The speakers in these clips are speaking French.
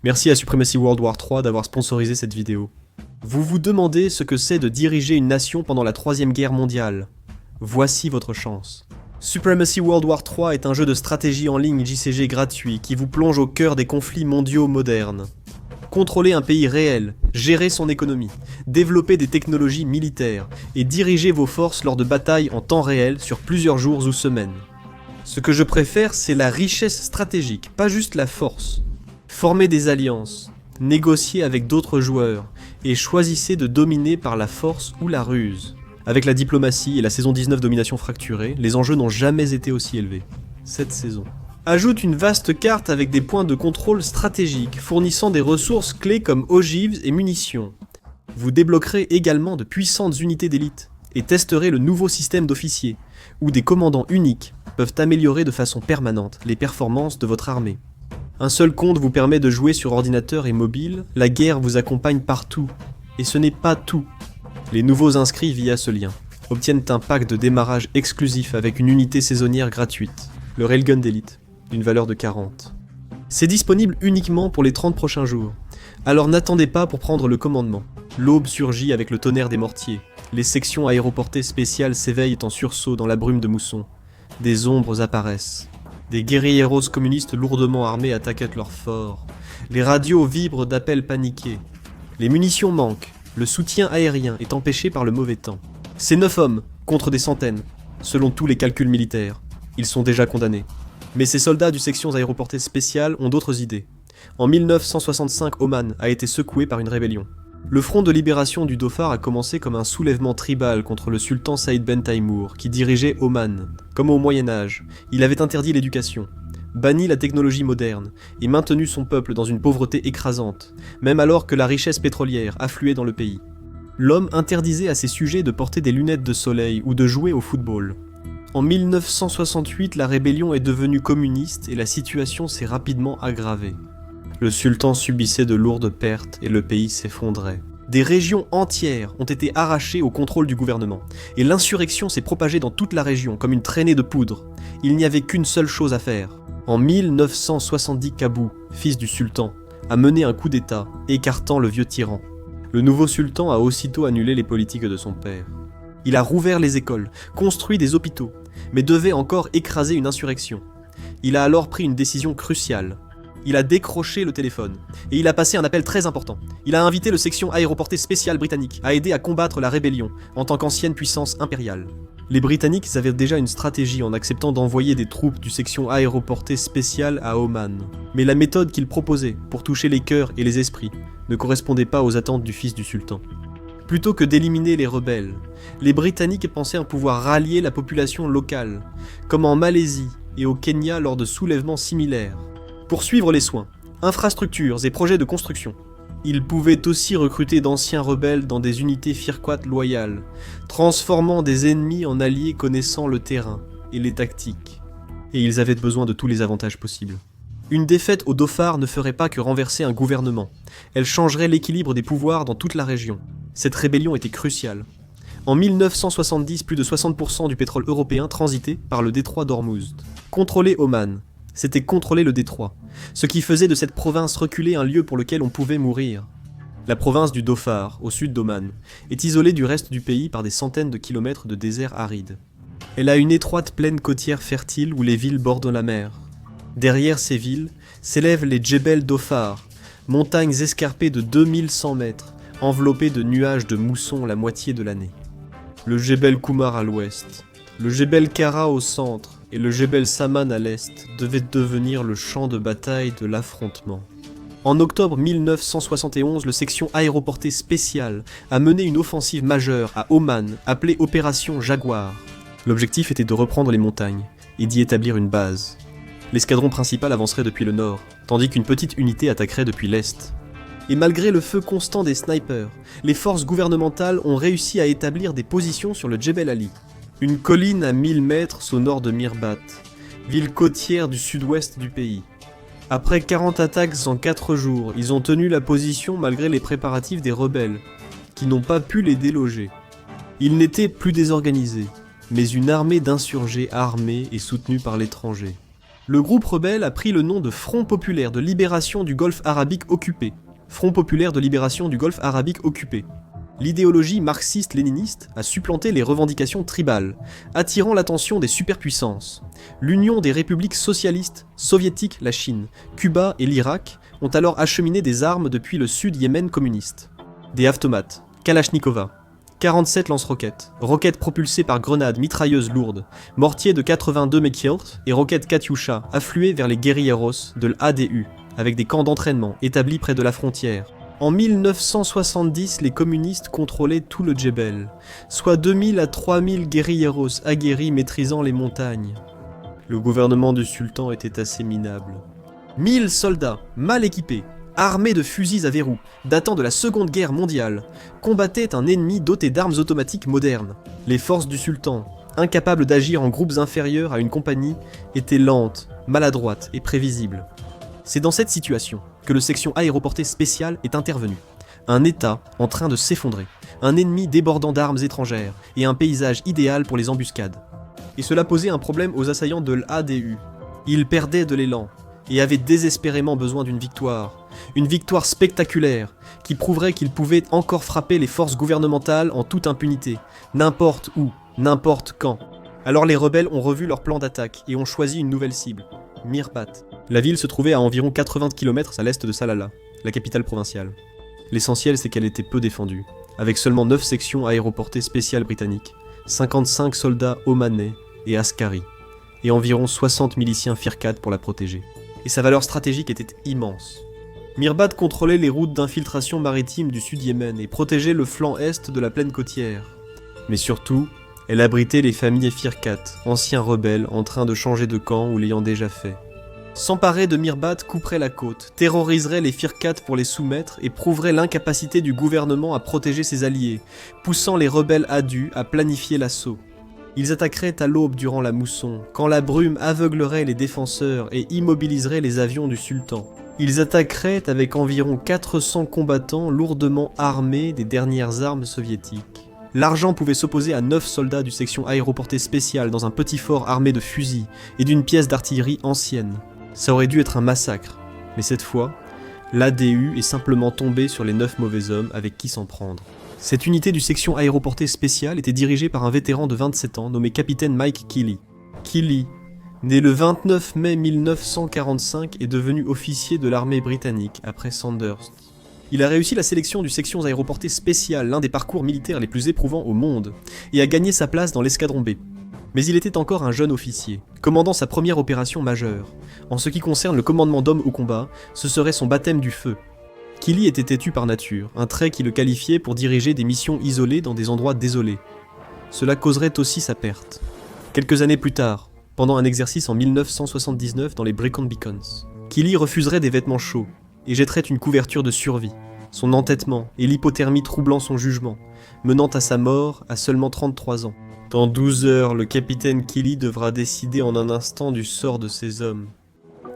Merci à Supremacy World War 3 d'avoir sponsorisé cette vidéo. Vous vous demandez ce que c'est de diriger une nation pendant la Troisième Guerre mondiale. Voici votre chance. Supremacy World War 3 est un jeu de stratégie en ligne JCG gratuit qui vous plonge au cœur des conflits mondiaux modernes. Contrôler un pays réel, gérer son économie, développer des technologies militaires et diriger vos forces lors de batailles en temps réel sur plusieurs jours ou semaines. Ce que je préfère, c'est la richesse stratégique, pas juste la force. Formez des alliances, négociez avec d'autres joueurs et choisissez de dominer par la force ou la ruse. Avec la diplomatie et la saison 19 domination fracturée, les enjeux n'ont jamais été aussi élevés. Cette saison ajoute une vaste carte avec des points de contrôle stratégiques, fournissant des ressources clés comme ogives et munitions. Vous débloquerez également de puissantes unités d'élite, et testerez le nouveau système d'officiers, où des commandants uniques peuvent améliorer de façon permanente les performances de votre armée. Un seul compte vous permet de jouer sur ordinateur et mobile, la guerre vous accompagne partout, et ce n'est pas tout. Les nouveaux inscrits via ce lien obtiennent un pack de démarrage exclusif avec une unité saisonnière gratuite, le Railgun d'élite, d'une valeur de 40. C'est disponible uniquement pour les 30 prochains jours, alors n'attendez pas pour prendre le commandement. L'aube surgit avec le tonnerre des mortiers, les sections aéroportées spéciales s'éveillent en sursaut dans la brume de mousson, des ombres apparaissent, des guérilleros communistes lourdement armés attaquent leur fort, les radios vibrent d'appels paniqués, les munitions manquent, le soutien aérien est empêché par le mauvais temps. C'est 9 hommes contre des centaines, selon tous les calculs militaires. Ils sont déjà condamnés. Mais ces soldats du sections aéroportées spéciales ont d'autres idées. En 1965, Oman a été secoué par une rébellion. Le front de libération du Dhofar a commencé comme un soulèvement tribal contre le sultan Saïd Ben Taïmour, qui dirigeait Oman. Comme au Moyen-Âge, il avait interdit l'éducation, banni la technologie moderne et maintenu son peuple dans une pauvreté écrasante, même alors que la richesse pétrolière affluait dans le pays. L'homme interdisait à ses sujets de porter des lunettes de soleil ou de jouer au football. En 1968, la rébellion est devenue communiste et la situation s'est rapidement aggravée. Le sultan subissait de lourdes pertes et le pays s'effondrait. Des régions entières ont été arrachées au contrôle du gouvernement, et l'insurrection s'est propagée dans toute la région comme une traînée de poudre. Il n'y avait qu'une seule chose à faire. En 1970, Kabou, fils du sultan, a mené un coup d'État, écartant le vieux tyran. Le nouveau sultan a aussitôt annulé les politiques de son père. Il a rouvert les écoles, construit des hôpitaux, mais devait encore écraser une insurrection. Il a alors pris une décision cruciale. Il a décroché le téléphone, et il a passé un appel très important. Il a invité le section aéroportée spéciale britannique à aider à combattre la rébellion, en tant qu'ancienne puissance impériale. Les Britanniques avaient déjà une stratégie en acceptant d'envoyer des troupes du section aéroportée spéciale à Oman. Mais la méthode qu'ils proposaient pour toucher les cœurs et les esprits ne correspondait pas aux attentes du fils du sultan. Plutôt que d'éliminer les rebelles, les Britanniques pensaient pouvoir rallier la population locale, comme en Malaisie et au Kenya lors de soulèvements similaires. Poursuivre les soins, infrastructures et projets de construction. Ils pouvaient aussi recruter d'anciens rebelles dans des unités firquates loyales, transformant des ennemis en alliés connaissant le terrain et les tactiques. Et ils avaient besoin de tous les avantages possibles. Une défaite au Dhofar ne ferait pas que renverser un gouvernement, elle changerait l'équilibre des pouvoirs dans toute la région. Cette rébellion était cruciale. En 1970, plus de 60% du pétrole européen transitait par le détroit d'Ormuz. Contrôler Oman, c'était contrôler le détroit, ce qui faisait de cette province reculée un lieu pour lequel on pouvait mourir. La province du Dhofar, au sud d'Oman, est isolée du reste du pays par des centaines de kilomètres de désert aride. Elle a une étroite plaine côtière fertile où les villes bordent la mer. Derrière ces villes s'élèvent les Djebel Dhofar, montagnes escarpées de 2100 mètres, enveloppées de nuages de mousson la moitié de l'année. Le Djebel Koumar à l'ouest, le Djebel Kara au centre, et le Djebel Saman à l'est devait devenir le champ de bataille de l'affrontement. En octobre 1971, le section aéroportée spéciale a mené une offensive majeure à Oman, appelée Opération Jaguar. L'objectif était de reprendre les montagnes et d'y établir une base. L'escadron principal avancerait depuis le nord, tandis qu'une petite unité attaquerait depuis l'est. Et malgré le feu constant des snipers, les forces gouvernementales ont réussi à établir des positions sur le Djebel Ali. Une colline à 1000 mètres au nord de Mirbat, ville côtière du sud-ouest du pays. Après 40 attaques en 4 jours, ils ont tenu la position malgré les préparatifs des rebelles, qui n'ont pas pu les déloger. Ils n'étaient plus désorganisés, mais une armée d'insurgés armés et soutenus par l'étranger. Le groupe rebelle a pris le nom de Front populaire de libération du Golfe arabique occupé. Front populaire de libération du Golfe arabique occupé. L'idéologie marxiste-léniniste a supplanté les revendications tribales, attirant l'attention des superpuissances. L'Union des républiques socialistes, soviétiques, la Chine, Cuba et l'Irak ont alors acheminé des armes depuis le sud-Yémen communiste. Des automates, Kalachnikova, 47 lance-roquettes, roquettes propulsées par grenades mitrailleuses lourdes, mortiers de 82 Mekilt et roquettes Katyusha affluaient vers les guérilleros de l'ADU, avec des camps d'entraînement établis près de la frontière. En 1970, les communistes contrôlaient tout le Djebel, soit 2000 à 3000 guérilleros aguerris maîtrisant les montagnes. Le gouvernement du sultan était assez minable. 1000 soldats, mal équipés, armés de fusils à verrou, datant de la Seconde Guerre mondiale, combattaient un ennemi doté d'armes automatiques modernes. Les forces du sultan, incapables d'agir en groupes inférieurs à une compagnie, étaient lentes, maladroites et prévisibles. C'est dans cette situation que le section aéroportée spéciale est intervenu. Un État en train de s'effondrer, un ennemi débordant d'armes étrangères et un paysage idéal pour les embuscades. Et cela posait un problème aux assaillants de l'ADU. Ils perdaient de l'élan et avaient désespérément besoin d'une victoire spectaculaire qui prouverait qu'ils pouvaient encore frapper les forces gouvernementales en toute impunité, n'importe où, n'importe quand. Alors les rebelles ont revu leur plan d'attaque et ont choisi une nouvelle cible, Mirbat. La ville se trouvait à environ 80 km à l'est de Salalah, la capitale provinciale. L'essentiel, c'est qu'elle était peu défendue, avec seulement 9 sections aéroportées spéciales britanniques, 55 soldats omanais et askaris, et environ 60 miliciens Firkat pour la protéger. Et sa valeur stratégique était immense. Mirbat contrôlait les routes d'infiltration maritime du sud-Yémen et protégeait le flanc est de la plaine côtière. Mais surtout, elle abritait les familles Firkat, anciens rebelles en train de changer de camp ou l'ayant déjà fait. S'emparer de Mirbat couperait la côte, terroriserait les Firkat pour les soumettre et prouverait l'incapacité du gouvernement à protéger ses alliés, poussant les rebelles adus à planifier l'assaut. Ils attaqueraient à l'aube durant la mousson, quand la brume aveuglerait les défenseurs et immobiliserait les avions du sultan. Ils attaqueraient avec environ 400 combattants lourdement armés des dernières armes soviétiques. L'argent pouvait s'opposer à 9 soldats du section aéroportée spéciale dans un petit fort armé de fusils et d'une pièce d'artillerie ancienne. Ça aurait dû être un massacre, mais cette fois, l'ADU est simplement tombé sur les 9 mauvais hommes avec qui s'en prendre. Cette unité du section aéroportée spéciale était dirigée par un vétéran de 27 ans nommé capitaine Mike Kelly. Kelly, né le 29 mai 1945, est devenu officier de l'armée britannique après Sandhurst. Il a réussi la sélection du section aéroportée spéciale, l'un des parcours militaires les plus éprouvants au monde, et a gagné sa place dans l'escadron B. Mais il était encore un jeune officier, commandant sa première opération majeure. En ce qui concerne le commandement d'hommes au combat, ce serait son baptême du feu. Kelly était têtu par nature, un trait qui le qualifiait pour diriger des missions isolées dans des endroits désolés. Cela causerait aussi sa perte. Quelques années plus tard, pendant un exercice en 1979 dans les Brecon Beacons, Kelly refuserait des vêtements chauds et jetterait une couverture de survie, son entêtement et l'hypothermie troublant son jugement, menant à sa mort à seulement 33 ans. Dans 12 heures, le capitaine Kelly devra décider en un instant du sort de ses hommes.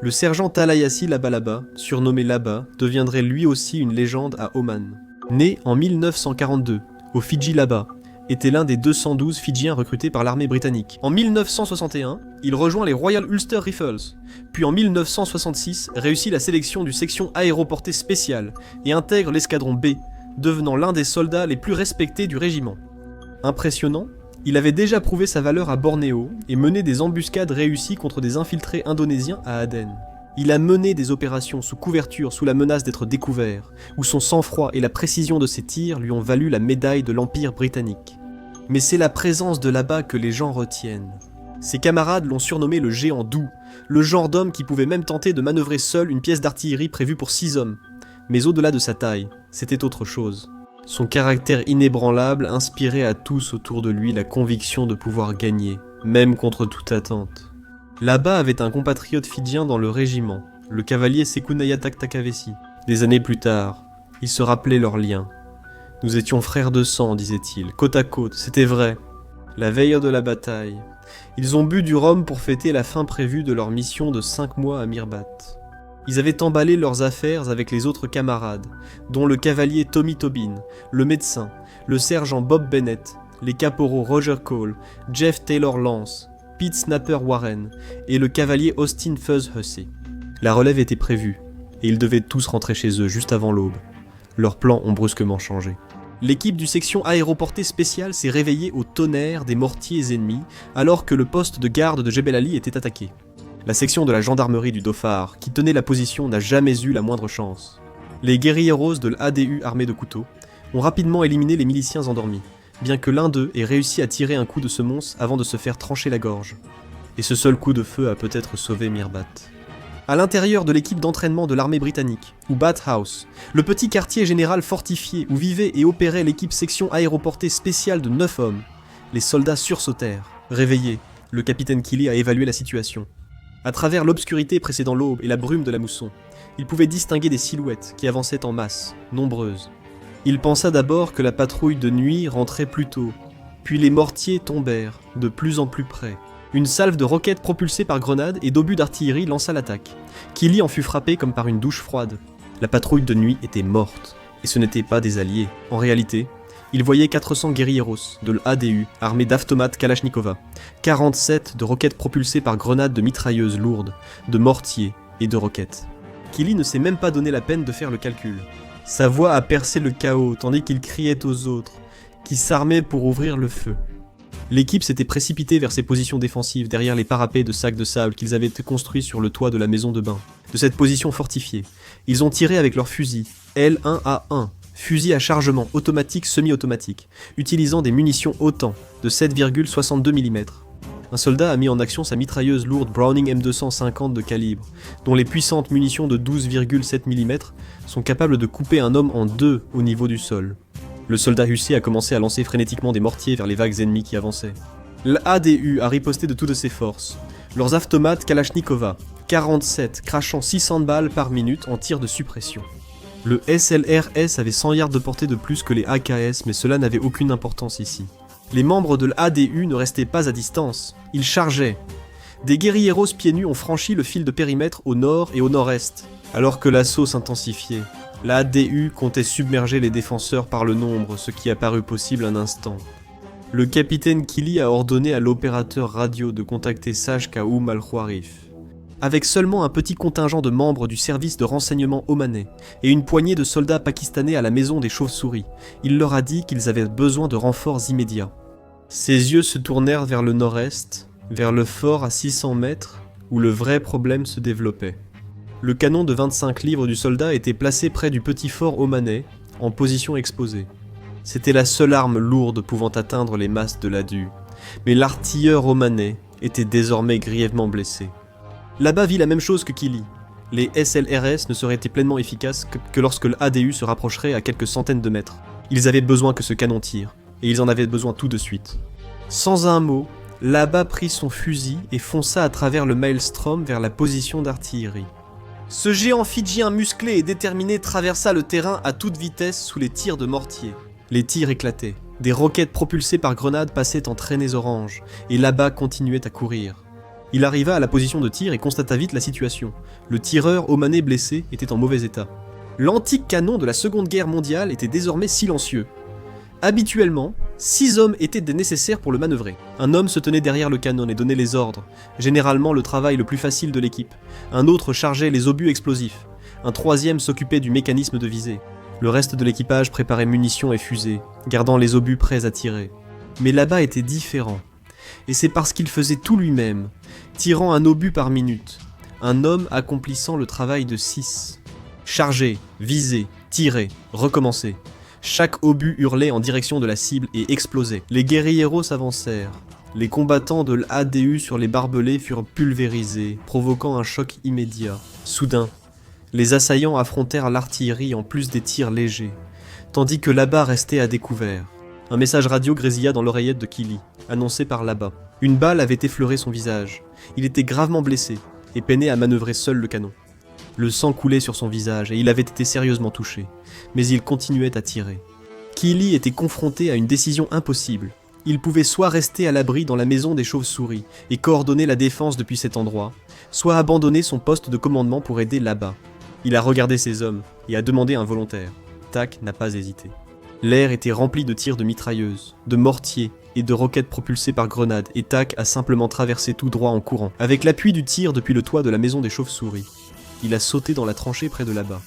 Le sergent Talayassi Labalaba, surnommé Laba, deviendrait lui aussi une légende à Oman. Né en 1942, au Fidji Laba, était l'un des 212 Fidjiens recrutés par l'armée britannique. En 1961, il rejoint les Royal Ulster Rifles, puis en 1966 réussit la sélection du section aéroportée spéciale et intègre l'escadron B, devenant l'un des soldats les plus respectés du régiment. Impressionnant, il avait déjà prouvé sa valeur à Bornéo et mené des embuscades réussies contre des infiltrés indonésiens à Aden. Il a mené des opérations sous couverture sous la menace d'être découvert, où son sang-froid et la précision de ses tirs lui ont valu la médaille de l'Empire britannique. Mais c'est la présence de là-bas que les gens retiennent. Ses camarades l'ont surnommé le géant doux, le genre d'homme qui pouvait même tenter de manœuvrer seul une pièce d'artillerie prévue pour 6 hommes. Mais au-delà de sa taille, c'était autre chose. Son caractère inébranlable inspirait à tous autour de lui la conviction de pouvoir gagner, même contre toute attente. Laba avait un compatriote fidjien dans le régiment, le cavalier Sekunaya Taktakavesi. Des années plus tard, il se rappelait leurs liens. Nous étions frères de sang, disait-il, côte à côte, c'était vrai. La veille de la bataille, ils ont bu du rhum pour fêter la fin prévue de leur mission de 5 mois à Mirbat. Ils avaient emballé leurs affaires avec les autres camarades, dont le cavalier Tommy Tobin, le médecin, le sergent Bob Bennett, les caporaux Roger Cole, Jeff Taylor Lance, Pete Snapper Warren et le cavalier Austin Fuzz Hussey. La relève était prévue, et ils devaient tous rentrer chez eux juste avant l'aube. Leurs plans ont brusquement changé. L'équipe du section aéroportée spéciale s'est réveillée au tonnerre des mortiers ennemis alors que le poste de garde de Jebel Ali était attaqué. La section de la gendarmerie du Dhofar, qui tenait la position, n'a jamais eu la moindre chance. Les guerrilleros de l'ADU armés de couteaux ont rapidement éliminé les miliciens endormis, bien que l'un d'eux ait réussi à tirer un coup de semonce avant de se faire trancher la gorge. Et ce seul coup de feu a peut-être sauvé Mirbat. À l'intérieur de l'équipe d'entraînement de l'armée britannique, ou Bathhouse, le petit quartier général fortifié où vivait et opérait l'équipe section aéroportée spéciale de 9 hommes, les soldats sursautèrent. Réveillés, le capitaine Killy a évalué la situation. À travers l'obscurité précédant l'aube et la brume de la mousson, il pouvait distinguer des silhouettes qui avançaient en masse, nombreuses. Il pensa d'abord que la patrouille de nuit rentrait plus tôt, puis les mortiers tombèrent, de plus en plus près. Une salve de roquettes propulsées par grenades et d'obus d'artillerie lança l'attaque. Killy en fut frappé comme par une douche froide. La patrouille de nuit était morte, et ce n'étaient pas des alliés. En réalité, il voyait 400 guerrilleros de l'ADU armés d'automates Kalachnikova, 47 de roquettes propulsées par grenades de mitrailleuses lourdes, de mortiers et de roquettes. Killy ne s'est même pas donné la peine de faire le calcul. Sa voix a percé le chaos tandis qu'il criait aux autres, qui s'armaient pour ouvrir le feu. L'équipe s'était précipitée vers ses positions défensives derrière les parapets de sacs de sable qu'ils avaient construits sur le toit de la maison de bain. De cette position fortifiée, ils ont tiré avec leurs fusils L1A1, fusils à chargement automatique semi-automatique, utilisant des munitions autant de 7,62 mm. Un soldat a mis en action sa mitrailleuse lourde Browning M250 de calibre, dont les puissantes munitions de 12,7 mm sont capables de couper un homme en deux au niveau du sol. Le soldat Hussey a commencé à lancer frénétiquement des mortiers vers les vagues ennemies qui avançaient. L'ADU a riposté de toutes ses forces. Leurs automates Kalachnikova, 47, crachant 600 balles par minute en tir de suppression. Le SLRS avait 100 yards de portée de plus que les AKS, mais cela n'avait aucune importance ici. Les membres de l'ADU ne restaient pas à distance, ils chargeaient. Des guerrilleros pieds nus ont franchi le fil de périmètre au nord et au nord-est, alors que l'assaut s'intensifiait. L'ADU comptait submerger les défenseurs par le nombre, ce qui a paru possible un instant. Le capitaine Killy a ordonné à l'opérateur radio de contacter Saj Kaoum al-Khwarif. Avec seulement un petit contingent de membres du service de renseignement omanais et une poignée de soldats pakistanais à la maison des chauves-souris, il leur a dit qu'ils avaient besoin de renforts immédiats. Ses yeux se tournèrent vers le nord-est, vers le fort à 600 mètres, où le vrai problème se développait. Le canon de 25 livres du soldat était placé près du petit fort omanais, en position exposée. C'était la seule arme lourde pouvant atteindre les masses de l'ADU, mais l'artilleur omanais était désormais grièvement blessé. Là-bas vit la même chose que Killy. Les SLRS ne seraient pleinement efficaces que lorsque l'ADU se rapprocherait à quelques centaines de mètres. Ils avaient besoin que ce canon tire, et ils en avaient besoin tout de suite. Sans un mot, Là-bas prit son fusil et fonça à travers le maelstrom vers la position d'artillerie. Ce géant fidjien musclé et déterminé traversa le terrain à toute vitesse sous les tirs de mortier. Les tirs éclataient. Des roquettes propulsées par grenades passaient en traînées oranges, et là-bas continuait à courir. Il arriva à la position de tir et constata vite la situation. Le tireur omanais blessé était en mauvais état. L'antique canon de la Seconde Guerre mondiale était désormais silencieux. Habituellement, 6 hommes étaient nécessaires pour le manœuvrer. Un homme se tenait derrière le canon et donnait les ordres, généralement le travail le plus facile de l'équipe. Un autre chargeait les obus explosifs. Un troisième s'occupait du mécanisme de visée. Le reste de l'équipage préparait munitions et fusées, gardant les obus prêts à tirer. Mais là-bas était différent. Et c'est parce qu'il faisait tout lui-même, tirant un obus par minute. Un homme accomplissant le travail de 6. Charger, viser, tirer, recommencer. Chaque obus hurlait en direction de la cible et explosait. Les guerrilleros s'avancèrent. Les combattants de l'ADU sur les barbelés furent pulvérisés, provoquant un choc immédiat. Soudain, les assaillants affrontèrent l'artillerie en plus des tirs légers, tandis que là-bas restait à découvert. Un message radio grésilla dans l'oreillette de Killy, annoncé par là-bas. Une balle avait effleuré son visage. Il était gravement blessé et peinait à manœuvrer seul le canon. Le sang coulait sur son visage et il avait été sérieusement touché, mais il continuait à tirer. Killy était confronté à une décision impossible. Il pouvait soit rester à l'abri dans la maison des chauves-souris et coordonner la défense depuis cet endroit, soit abandonner son poste de commandement pour aider là-bas. Il a regardé ses hommes et a demandé un volontaire. Tac n'a pas hésité. L'air était rempli de tirs de mitrailleuses, de mortiers et de roquettes propulsées par grenades, et Tak a simplement traversé tout droit en courant, avec l'appui du tir depuis le toit de la maison des chauves-souris. Il a sauté dans la tranchée près de là-bas.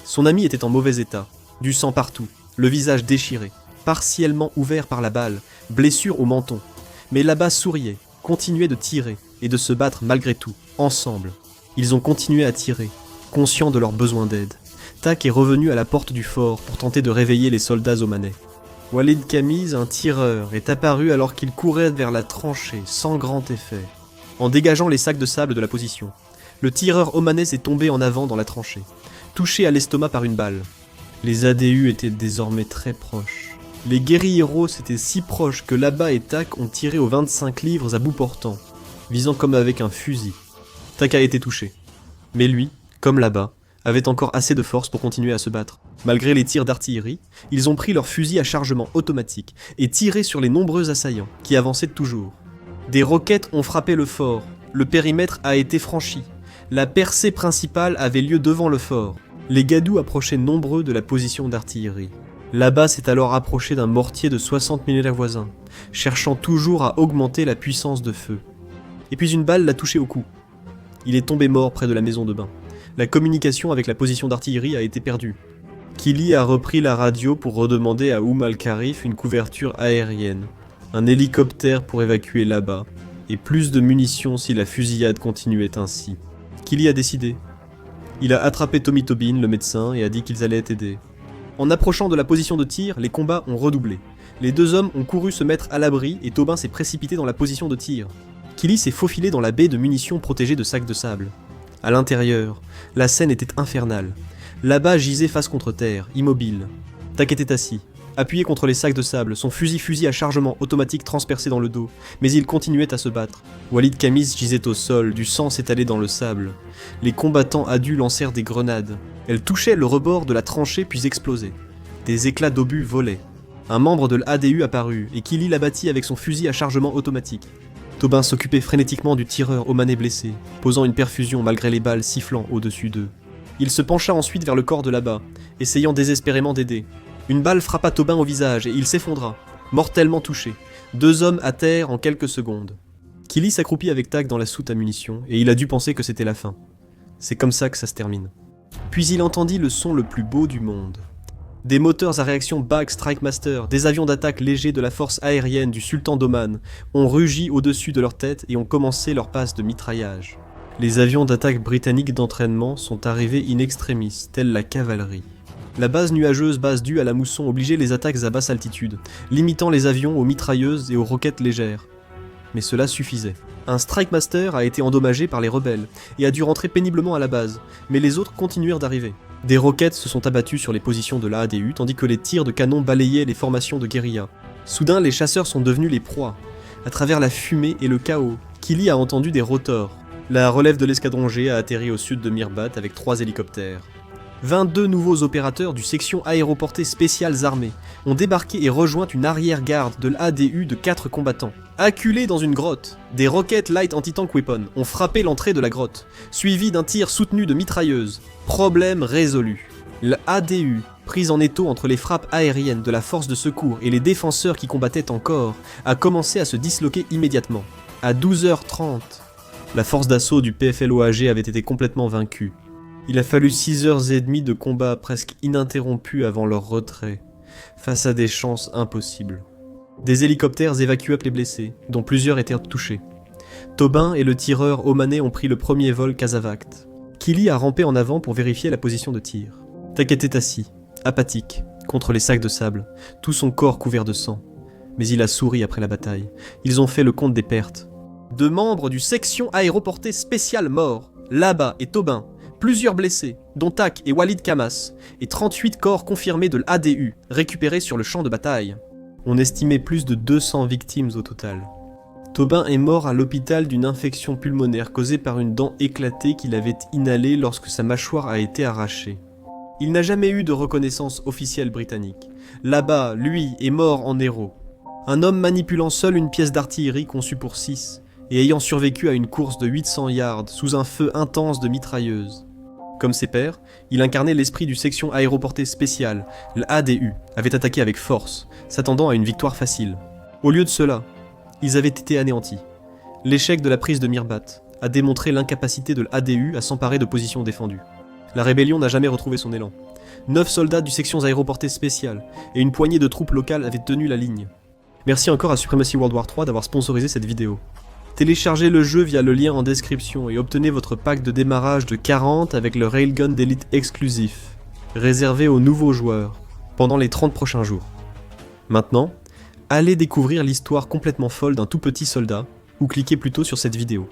Son ami était en mauvais état, du sang partout, le visage déchiré, partiellement ouvert par la balle, blessure au menton. Mais là-bas souriait, continuait de tirer et de se battre malgré tout, ensemble. Ils ont continué à tirer, conscients de leur besoin d'aide. Tak est revenu à la porte du fort pour tenter de réveiller les soldats omanais. Walid Kamiz, un tireur, est apparu alors qu'il courait vers la tranchée, sans grand effet, en dégageant les sacs de sable de la position. Le tireur omanais est tombé en avant dans la tranchée, touché à l'estomac par une balle. Les ADU étaient désormais très proches. Les guerrilleros étaient si proches que là-bas et Tak ont tiré aux 25 livres à bout portant, visant comme avec un fusil. Tak a été touché. Mais lui, comme là-bas, avait encore assez de force pour continuer à se battre. Malgré les tirs d'artillerie, ils ont pris leurs fusils à chargement automatique et tiré sur les nombreux assaillants, qui avançaient toujours. Des roquettes ont frappé le fort, le périmètre a été franchi. La percée principale avait lieu devant le fort. Les gadous approchaient nombreux de la position d'artillerie. Là-bas s'est alors approché d'un mortier de 60 mm voisin, cherchant toujours à augmenter la puissance de feu. Et puis une balle l'a touché au cou. Il est tombé mort près de la maison de bain. La communication avec la position d'artillerie a été perdue. Kili a repris la radio pour redemander à al-Kharif une couverture aérienne, un hélicoptère pour évacuer là-bas, et plus de munitions si la fusillade continuait ainsi. Kili a décidé. Il a attrapé Tommy Tobin, le médecin, et a dit qu'ils allaient aider. En approchant de la position de tir, les combats ont redoublé. Les deux hommes ont couru se mettre à l'abri et Tobin s'est précipité dans la position de tir. Kili s'est faufilé dans la baie de munitions protégée de sacs de sable. À l'intérieur, la scène était infernale. Là-bas gisait face contre terre, immobile. Tak était assis, appuyé contre les sacs de sable, son fusil à chargement automatique transpercé dans le dos, mais il continuait à se battre. Walid Kamiz gisait au sol, du sang s'étalait dans le sable. Les combattants adus lancèrent des grenades. Elles touchaient le rebord de la tranchée puis explosaient. Des éclats d'obus volaient. Un membre de l'ADU apparut, et Kili l'abattit avec son fusil à chargement automatique. Tobin s'occupait frénétiquement du tireur omanais blessé, posant une perfusion malgré les balles sifflant au-dessus d'eux. Il se pencha ensuite vers le corps de là-bas, essayant désespérément d'aider. Une balle frappa Tobin au visage et il s'effondra, mortellement touché. Deux hommes à terre en quelques secondes. Kili s'accroupit avec Tak dans la soute à munitions et il a dû penser que c'était la fin. C'est comme ça que ça se termine. Puis il entendit le son le plus beau du monde. Des moteurs à réaction Bag Strike Master, des avions d'attaque légers de la force aérienne du sultan d'Oman ont rugi au-dessus de leur tête et ont commencé leur passe de mitraillage. Les avions d'attaque britanniques d'entraînement sont arrivés in extremis, telle la cavalerie. La base nuageuse base due à la mousson obligeait les attaques à basse altitude, limitant les avions aux mitrailleuses et aux roquettes légères. Mais cela suffisait. Un Strike Master a été endommagé par les rebelles et a dû rentrer péniblement à la base, mais les autres continuèrent d'arriver. Des roquettes se sont abattues sur les positions de l'ADU tandis que les tirs de canon balayaient les formations de guérilla. Soudain, les chasseurs sont devenus les proies. À travers la fumée et le chaos, Kili a entendu des rotors. La relève de l'escadron G a atterri au sud de Mirbat avec 3 hélicoptères. 22 nouveaux opérateurs du section aéroportée spéciales armées ont débarqué et rejoint une arrière-garde de l'ADU de 4 combattants. Acculés dans une grotte, des roquettes Light Anti-Tank Weapon ont frappé l'entrée de la grotte, suivi d'un tir soutenu de mitrailleuses. Problème résolu. L'ADU, prise en étau entre les frappes aériennes de la force de secours et les défenseurs qui combattaient encore, a commencé à se disloquer immédiatement. À 12h30, la force d'assaut du PFLOAG avait été complètement vaincue. Il a fallu 6h30 de combat presque ininterrompus avant leur retrait, face à des chances impossibles. Des hélicoptères évacuaient les blessés, dont plusieurs étaient touchés. Tobin et le tireur omanais ont pris le premier vol Casavact. Kili a rampé en avant pour vérifier la position de tir. Tak était assis, apathique, contre les sacs de sable, tout son corps couvert de sang. Mais il a souri après la bataille. Ils ont fait le compte des pertes. 2 membres du section aéroportée spéciale morts, Laba et Tobin, plusieurs blessés, dont Tak et Walid Kamas, et 38 corps confirmés de l'ADU, récupérés sur le champ de bataille. On estimait plus de 200 victimes au total. Tobin est mort à l'hôpital d'une infection pulmonaire causée par une dent éclatée qu'il avait inhalée lorsque sa mâchoire a été arrachée. Il n'a jamais eu de reconnaissance officielle britannique. Là-bas, lui, est mort en héros. Un homme manipulant seul une pièce d'artillerie conçue pour 6, et ayant survécu à une course de 800 yards sous un feu intense de mitrailleuses. Comme ses pairs, il incarnait l'esprit du section aéroportée spéciale, l'ADU, avait attaqué avec force, s'attendant à une victoire facile. Au lieu de cela, ils avaient été anéantis. L'échec de la prise de Mirbat a démontré l'incapacité de l'ADU à s'emparer de positions défendues. La rébellion n'a jamais retrouvé son élan. 9 soldats du sections aéroportées spéciales et une poignée de troupes locales avaient tenu la ligne. Merci encore à Supremacy World War 3 d'avoir sponsorisé cette vidéo. Téléchargez le jeu via le lien en description et obtenez votre pack de démarrage de 40 avec le Railgun d'élite exclusif, réservé aux nouveaux joueurs, pendant les 30 prochains jours. Maintenant, allez découvrir l'histoire complètement folle d'un tout petit soldat, ou cliquez plutôt sur cette vidéo.